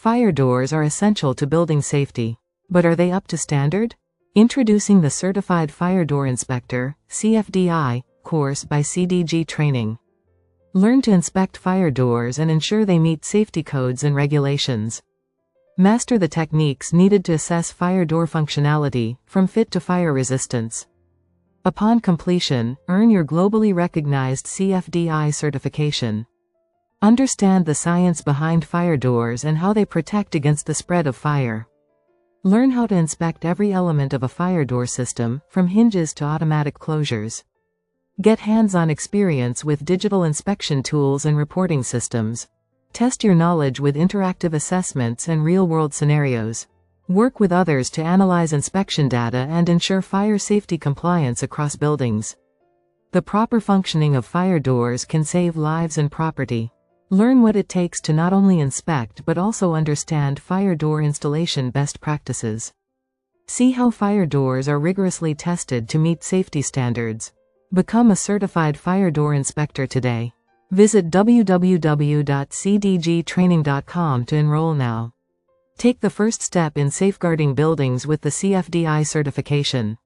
Fire doors are essential to building safety. But are they up to standard? Introducing the Certified Fire Door Inspector (CFDI) course by CDG Training. Learn to inspect fire doors and ensure they meet safety codes and regulations. Master the techniques needed to assess fire door functionality, from fit to fire resistance. Upon completion, earn your globally recognized CFDI certification. Understand the science behind fire doors and how they protect against the spread of fire. Learn how to inspect every element of a fire door system, from hinges to automatic closures. Get hands-on experience with digital inspection tools and reporting systems. Test your knowledge with interactive assessments and real-world scenarios. Work with others to analyze inspection data and ensure fire safety compliance across buildings. The proper functioning of fire doors can save lives and property. Learn what it takes to not only inspect but also understand fire door installation best practices. See how fire doors are rigorously tested to meet safety standards. Become a certified fire door inspector today. Visit www.cdgtraining.com to enroll now. Take the first step in safeguarding buildings with the CFDI certification.